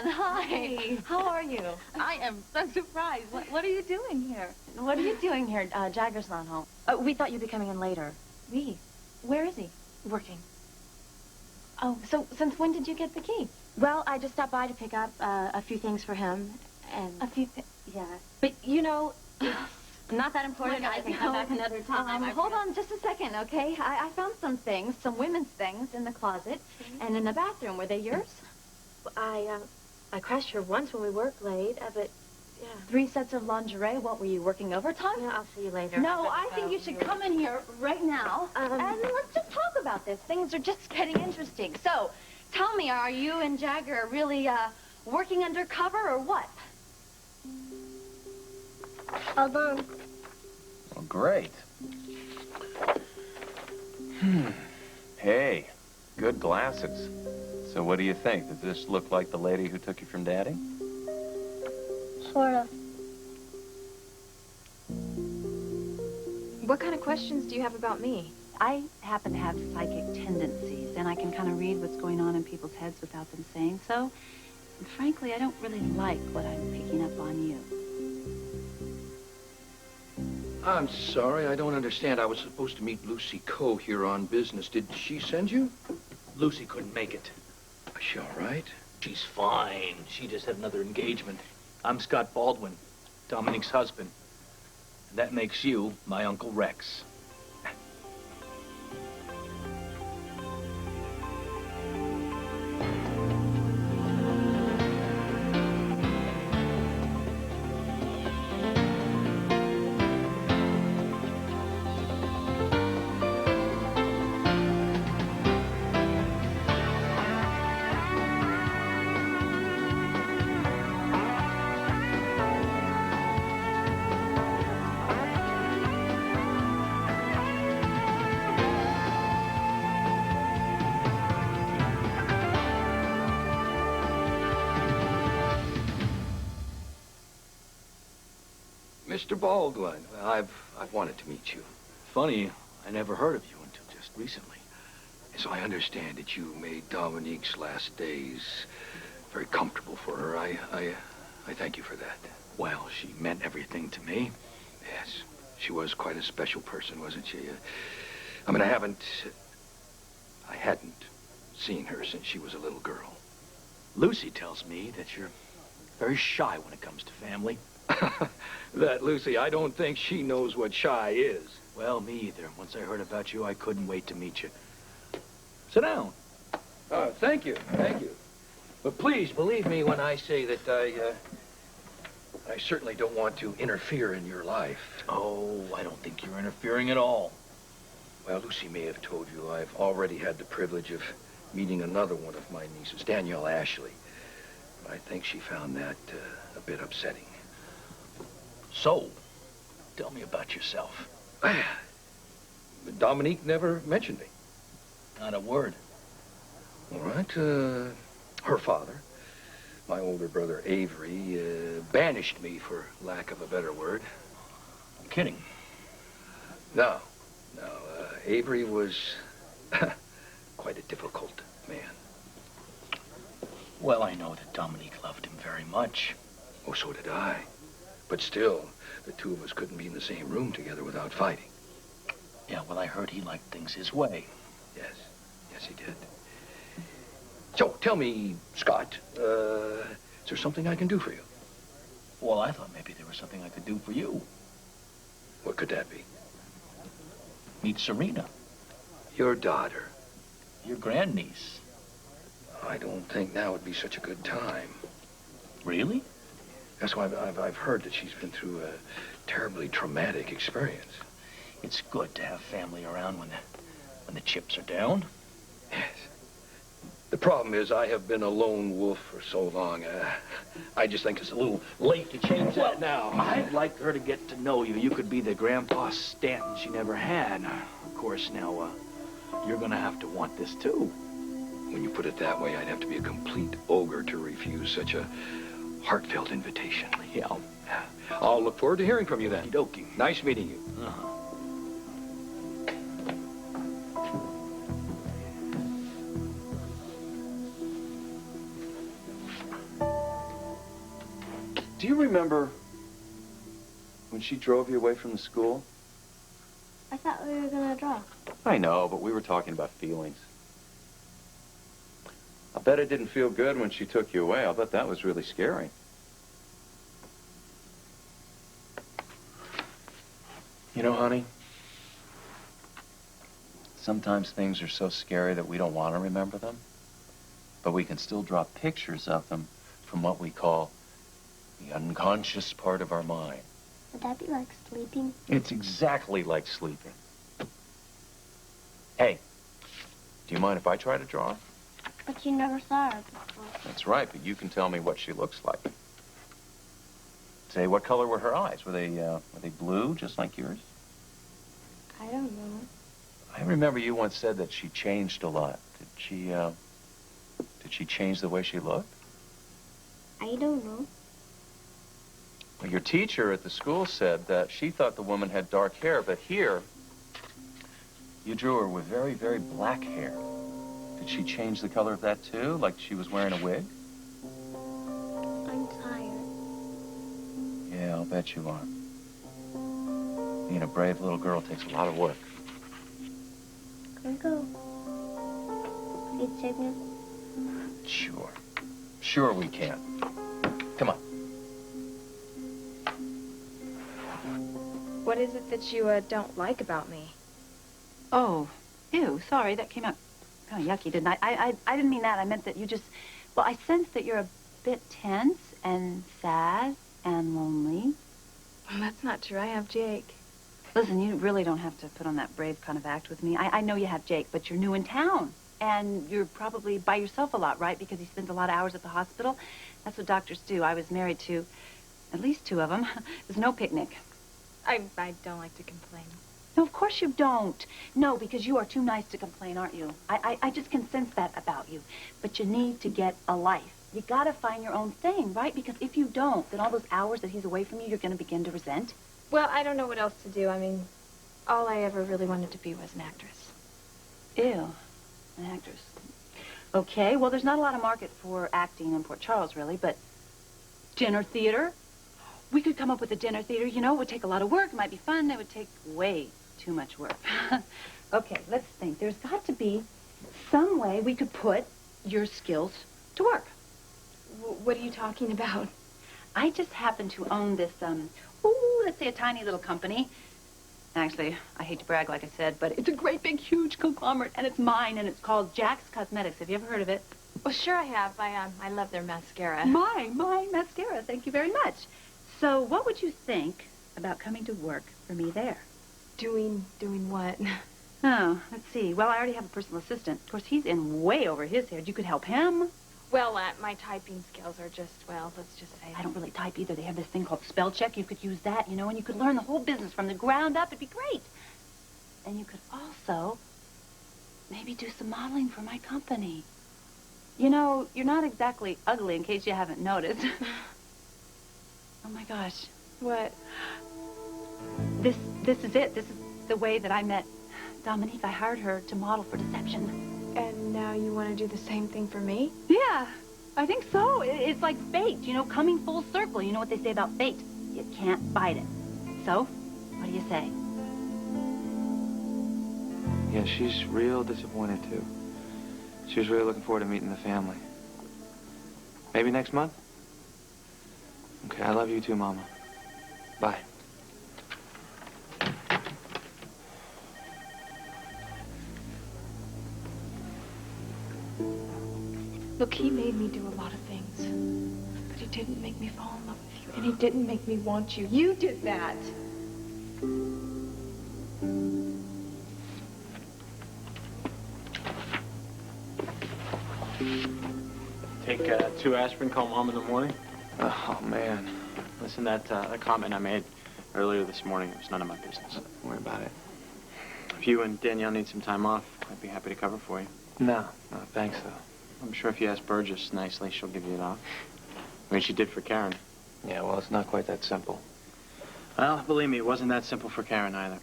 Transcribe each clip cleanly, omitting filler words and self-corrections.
Fran, hi. Hey. How are you? I am so surprised. What are you doing here? What are you doing here? Jagger's not home. We thought you'd be coming in later. Me? Where is he? Working. Oh, so since when did you get the key? Well, I just stopped by to pick up a few things for him, and... A few things? Yeah. But, you know, it's not that important. I can come back another time. Hold on just a second, okay? I found some things, some women's things in the closet and in the bathroom. Were they yours? I crashed here once when we worked late, but, yeah. 3 sets of lingerie. What, were you working overtime? Yeah, I'll see you later. No, I think you should come in here right now, and let's just talk about this. Things are just getting interesting. So, tell me, are you and Jagger really, working undercover or what? Hold on. Well, great. Hey, good glasses. So what do you think? Does this look like the lady who took you from Daddy? Sort of. What kind of questions do you have about me? I happen to have psychic tendencies, and I can kind of read what's going on in people's heads without them saying so. And frankly, I don't really like what I'm picking up on you. I'm sorry, I don't understand. I was supposed to meet Lucy Coe here on business. Did she send you? Lucy couldn't make it. Is she all right? She's fine. She just had another engagement. I'm Scott Baldwin, Dominique's husband. And that makes you my Uncle Rex. Mr. Baldwin, I've wanted to meet you. Funny, I never heard of you until just recently. So I understand that you made Dominique's last days very comfortable for her. I thank you for that. Well, she meant everything to me. Yes, she was quite a special person, wasn't she? I mean, I hadn't seen her since she was a little girl. Lucy tells me that you're very shy when it comes to family. That Lucy, I don't think she knows what shy is. Well, me either. Once I heard about you, I couldn't wait to meet you. Sit down. Thank you, thank you. But please believe me when I say that I certainly don't want to interfere in your life. Oh, I don't think you're interfering at all. Well, Lucy may have told you I've already had the privilege of meeting another one of my nieces, Danielle Ashley. I think she found that a bit upsetting. So, tell me about yourself. Dominique never mentioned me. Not a word. All right, her father, my older brother Avery, banished me for lack of a better word. I'm kidding. No. Avery was quite a difficult man. Well, I know that Dominique loved him very much. Oh, so did I. But still, the two of us couldn't be in the same room together without fighting. Yeah, well, I heard he liked things his way. Yes, he did. So, tell me, Scott, is there something I can do for you? Well, I thought maybe there was something I could do for you. What could that be? Meet Serena. Your daughter. Your grandniece. I don't think now would be such a good time. Really? That's why I've heard that she's been through a terribly traumatic experience. It's good to have family around when the chips are down. Yes. The problem is I have been a lone wolf for so long. I just think it's a little late to change that now. I'd like her to get to know you. You could be the Grandpa Stanton she never had. Of course, now, you're gonna have to want this, too. When you put it that way, I'd have to be a complete ogre to refuse such a heartfelt invitation. Yeah. I'll look forward to hearing from you then. Okie-dokie. Nice meeting you. Uh-huh. Do you remember when she drove you away from the school? I thought we were gonna draw. I know, but we were talking about feelings. I bet it didn't feel good when she took you away. I'll bet that was really scary. You know, honey, sometimes things are so scary that we don't want to remember them, but we can still draw pictures of them from what we call the unconscious part of our mind. Would that be like sleeping? It's exactly like sleeping. Hey, do you mind if I try to draw? But you never saw her before. That's right, but you can tell me what she looks like. Say, what color were her eyes? Were they blue, just like yours? I don't know. I remember you once said that she changed a lot. Did she change the way she looked? I don't know. Well, your teacher at the school said that she thought the woman had dark hair, but here, you drew her with very, very black hair. Did she change the color of that, too? Like she was wearing a wig? I'm tired. Yeah, I'll bet you are. Being a brave little girl takes a lot of work. Can we go? Please take me. Sure. Sure we can. Come on. What is it that you don't like about me? Oh, ew, sorry, that came out kind of yucky, didn't I? I didn't mean that. I meant that you just, well, I sense that you're a bit tense and sad and lonely. That's not true. I have Jake. Listen, you really don't have to put on that brave kind of act with me. I know you have Jake, but you're new in town. And you're probably by yourself a lot, right? Because he spends a lot of hours at the hospital. That's what doctors do. I was married to at least 2 of them. There's no picnic. I don't like to complain. No, of course you don't. No, because you are too nice to complain, aren't you? I just can sense that about you. But you need to get a life. You gotta find your own thing, right? Because if you don't, then all those hours that he's away from you, you're gonna begin to resent. Well, I don't know what else to do. I mean, all I ever really wanted to be was an actress. Ew, an actress. Okay, well, there's not a lot of market for acting in Port Charles, really, but dinner theater? We could come up with a dinner theater, you know, it would take a lot of work, it might be fun, it would take way too much work. Okay, let's think. There's got to be some way we could put your skills to work. What are you talking about? I just happen to own this, let's say a tiny little company. Actually, I hate to brag, like I said, but it's a great, big, huge conglomerate, and it's mine, and it's called Jack's Cosmetics. Have you ever heard of it? Well, sure I have. I love their mascara. My mascara. Thank you very much. So what would you think about coming to work for me there? Doing what? Oh, let's see. Well, I already have a personal assistant. Of course, he's in way over his head. You could help him. Well, my typing skills are just, well, let's just say... I don't really type either. They have this thing called spell check. You could use that, you know, and you could learn the whole business from the ground up. It'd be great. And you could also maybe do some modeling for my company. You know, you're not exactly ugly, in case you haven't noticed. Oh, my gosh. What? This is it. This is the way that I met Dominique. I hired her to model for Deception. And now you want to do the same thing for me? Yeah, I think so. It's like fate, you know, coming full circle. You know what they say about fate? You can't fight it. So, what do you say? Yeah, she's real disappointed, too. She was really looking forward to meeting the family. Maybe next month? Okay, I love you too, Mama. Bye. Look, he made me do a lot of things. But he didn't make me fall in love with you. And he didn't make me want you. You did that. Take 2 aspirin, call Mom in the morning. Oh, man. Listen, that comment I made earlier this morning, it was none of my business. Don't worry about it. If you and Danielle need some time off, I'd be happy to cover for you. No, thanks, though. I'm sure if you ask Burgess nicely, she'll give you it off. I mean, she did for Karen. Yeah, well, it's not quite that simple. Well, believe me, it wasn't that simple for Karen either.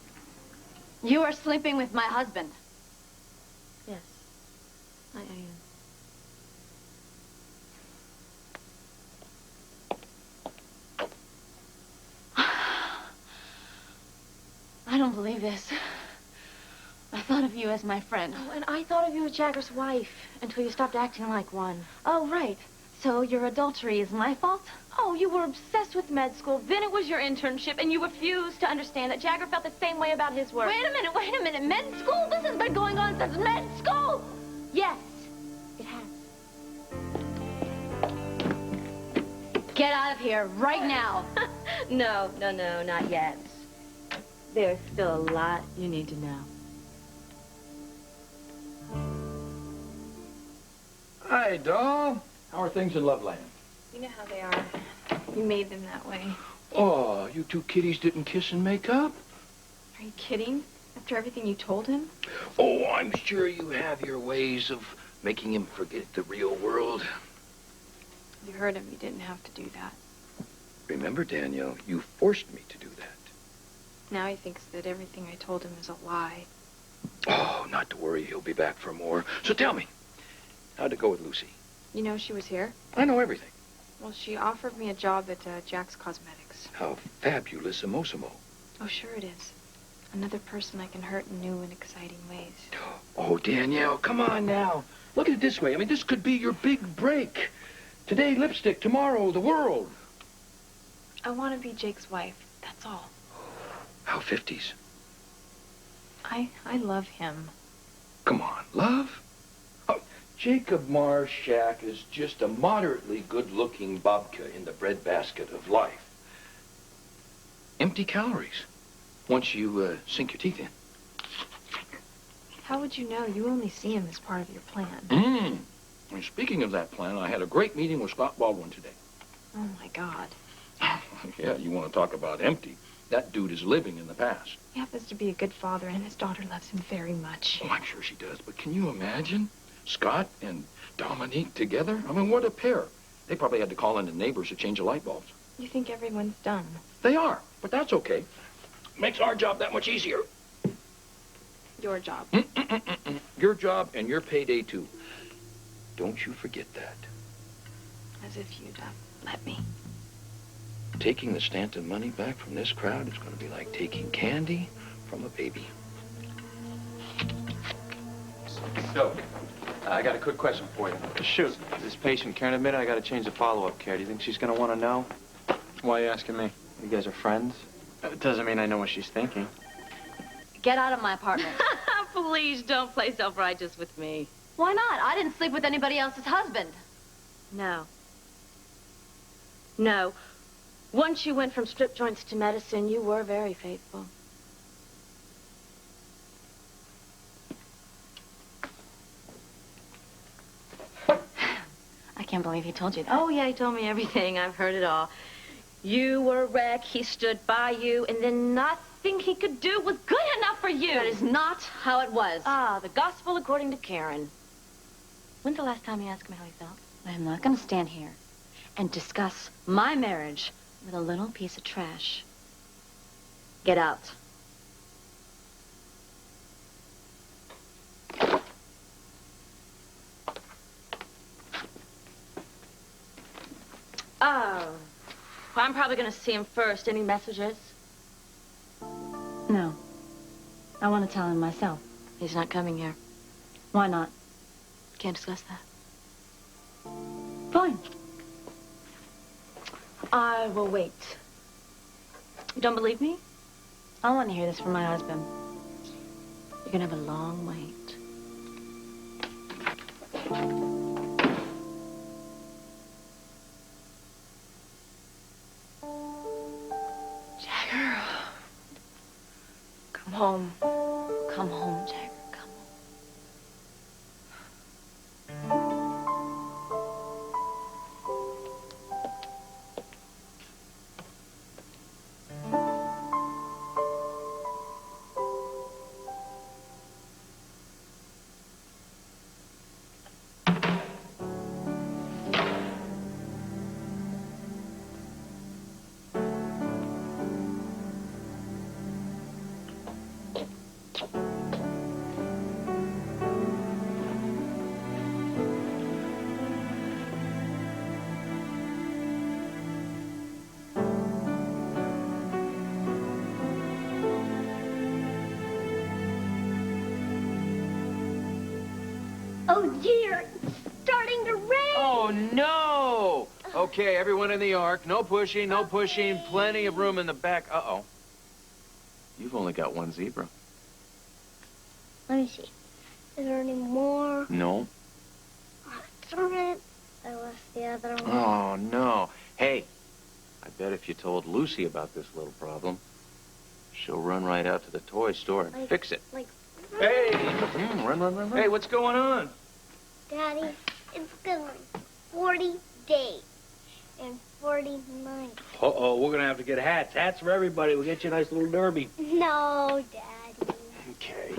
You are sleeping with my husband. Yes, I am. don't believe this. I thought of you as my friend. Oh, and I thought of you as Jagger's wife until you stopped acting like one. Oh, right. So your adultery is my fault? Oh, you were obsessed with med school. Then it was your internship, and you refused to understand that Jagger felt the same way about his work. Wait a minute. Med school? This has been going on since med school. Yes, it has. Get out of here right now. No, not yet. There's still a lot you need to know. Hi, doll. How are things in Loveland? You know how they are. You made them that way. Oh, you two kiddies didn't kiss and make up? Are you kidding? After everything you told him? Oh, I'm sure you have your ways of making him forget the real world. You hurt him. You didn't have to do that. Remember, Danielle, you forced me to do that. Now he thinks that everything I told him is a lie. Oh, not to worry. He'll be back for more. So tell me, how'd it go with Lucy? You know she was here? I know everything. Well, she offered me a job at Jack's Cosmetics. How fabulous-imo. Oh, sure it is. Another person I can hurt in new and exciting ways. Oh, Danielle, come on now. Look at it this way. I mean, this could be your big break. Today, lipstick. Tomorrow, the world. I want to be Jake's wife. That's all. How 50s? I love him. Come on, love? Oh, Jacob Marshak is just a moderately good-looking babka in the breadbasket of life. Empty calories once you sink your teeth in. How would you know? You only see him as part of your plan. And speaking of that plan, I had a great meeting with Scott Baldwin today. Oh, my God. Yeah, you want to talk about empty. That dude is living in the past. He happens to be a good father, and his daughter loves him very much. Oh, I'm sure she does. But can you imagine Scott and Dominique together? I mean, what a pair. They probably had to call in the neighbors to change the light bulbs. You think everyone's done? They are, but that's okay. Makes our job that much easier. Your job. Your job and your payday, too. Don't you forget that. As if you'd let me. Taking the Stanton money back from this crowd is going to be like taking candy from a baby. So, I got a quick question for you. Shoot. This patient, Karen admitted I got to change the follow-up care. Do you think she's going to want to know? Why are you asking me? You guys are friends? It doesn't mean I know what she's thinking. Get out of my apartment. Please don't play self-righteous with me. Why not? I didn't sleep with anybody else's husband. No. No. Once you went from strip joints to medicine, you were very faithful. I can't believe he told you that. Oh, yeah, he told me everything. I've heard it all. You were a wreck, he stood by you, and then nothing he could do was good enough for you. That is not how it was. Ah, the gospel according to Karen. When's the last time you asked him how he felt? I'm not going to stand here and discuss my marriage with a little piece of trash. Get out. Oh. Well, I'm probably going to see him first. Any messages? No. I want to tell him myself. He's not coming here. Why not? Can't discuss that. Fine. I will wait. You don't believe me? I want to hear this from my husband. You're going to have a long wait. Jagger. Come home. Come home, Jagger. Come home. Oh, dear. It's starting to rain. Oh, no! Okay, everyone in the ark. No pushing, no pushing. Plenty of room in the back. Uh-oh. You've only got one zebra. Let me see. Is there any more? No. Oh, darn it. I lost the other one. Oh, no. Hey, I bet if you told Lucy about this little problem, she'll run right out to the toy store and fix it. Hey! Run. Hey, what's going on? Daddy, it's been like 40 days and 40 nights. Uh-oh, we're gonna have to get hats. Hats for everybody. We'll get you a nice little derby. No, Daddy. Okay.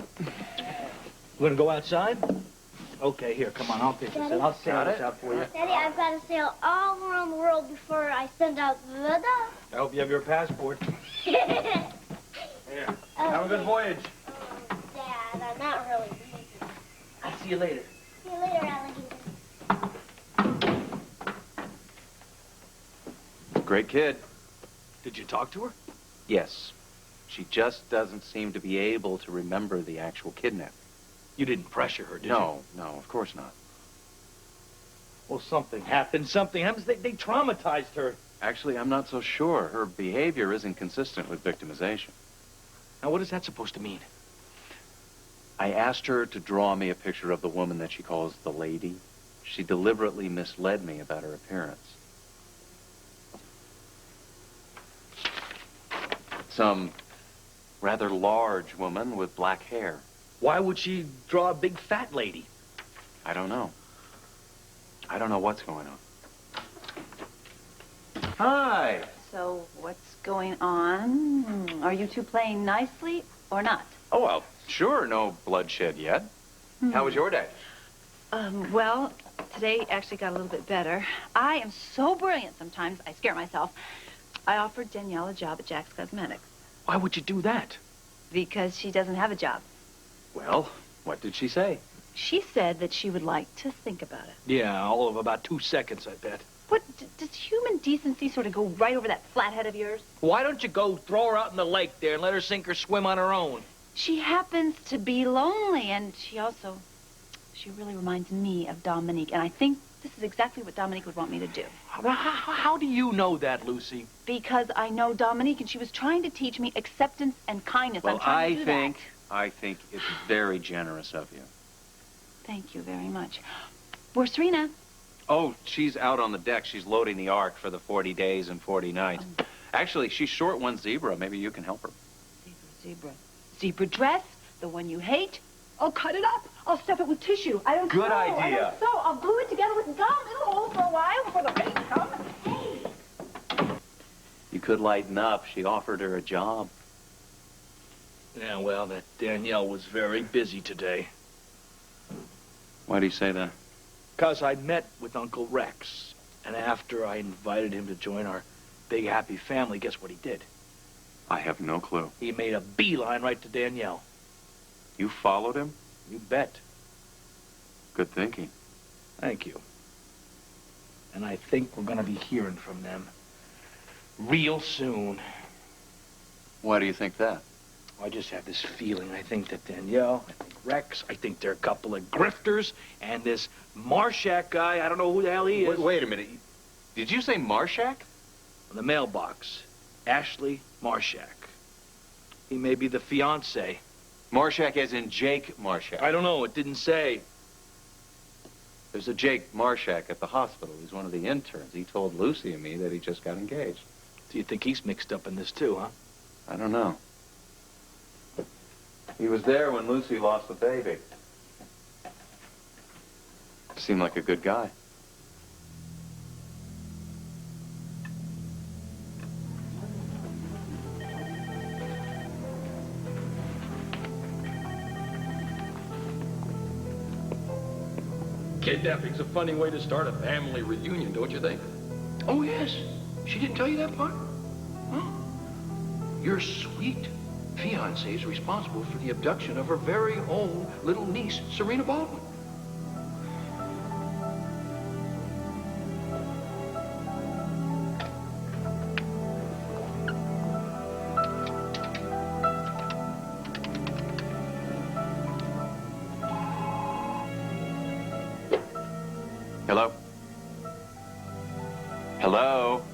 We're gonna go outside? Okay, here, come on, I'll pitch this in. I'll sail this out for you. Daddy, I've got to sail all around the world before I send out the dove. I hope you have your passport. Here. Have a good voyage. Oh, Dad, I'm not really busy. I'll see you later. See you later, alligator. Great kid. Did you talk to her? Yes. She just doesn't seem to be able to remember the actual kidnapping. You didn't pressure her, did you? No, of course not. Well, something happened. Something happens. They traumatized her. Actually, I'm not so sure. Her behavior isn't consistent with victimization. Now, what is that supposed to mean? I asked her to draw me a picture of the woman that she calls the lady. She deliberately misled me about her appearance. Some rather large woman with black hair. Why would she draw a big fat lady? I don't know. I don't know what's going on. Hi. So what's going on? Are you two playing nicely or not? Oh, well, sure, no bloodshed yet. How was your day? Well, today actually got a little bit better. I am so brilliant sometimes, I scare myself. I offered Danielle a job at Jack's Cosmetics. Why would you do that? Because she doesn't have a job. Well, what did she say? She said that she would like to think about it. Yeah, all of about 2 seconds, I bet. What, does human decency sort of go right over that flathead of yours? Why don't you go throw her out in the lake there and let her sink or swim on her own? She happens to be lonely, and she really reminds me of Dominique, and I think this is exactly what Dominique would want me to do. How do you know that, Lucy? Because I know Dominique, and she was trying to teach me acceptance and kindness. Well, I'm trying to do I think it's very generous of you. that. Thank you very much. Where's Serena? Oh, she's out on the deck. She's loading the ark for the 40 days and 40 nights. Actually, she's short one zebra. Maybe you can help her. Zebra. Zebra dress? The one you hate? I'll cut it up. I'll stuff it with tissue. I don't Good sew. idea. I don't sew. I'll glue it together with gum. It'll hold for a while before the rain comes. Hey! You could lighten up. She offered her a job. Yeah, well, that Danielle was very busy today. Why do you say that? Because I met with Uncle Rex, and after I invited him to join our big happy family, guess what he did? I have no clue. He made a beeline right to Danielle. You followed him? You bet. Good thinking. Thank you. And I think we're going to be hearing from them real soon. Why do you think that? I just have this feeling. I think that Danielle, I think Rex, I think they're a couple of grifters, and this Marshak guy, I don't know who the hell he is. Wait a minute. Did you say Marshak? On the mailbox, Ashley Marshak. He may be the fiancé. Marshak as in Jake Marshak. I don't know. It didn't say. There's a Jake Marshak at the hospital. He's one of the interns. He told Lucy and me that he just got engaged. Do you think he's mixed up in this too, huh? I don't know. He was there when Lucy lost the baby. Seemed like a good guy. Kidnapping's a funny way to start a family reunion, don't you think? Oh, yes. She didn't tell you that part? Huh? Your sweet fiancé is responsible for the abduction of her very own little niece, Serena Baldwin. Hello? Hello?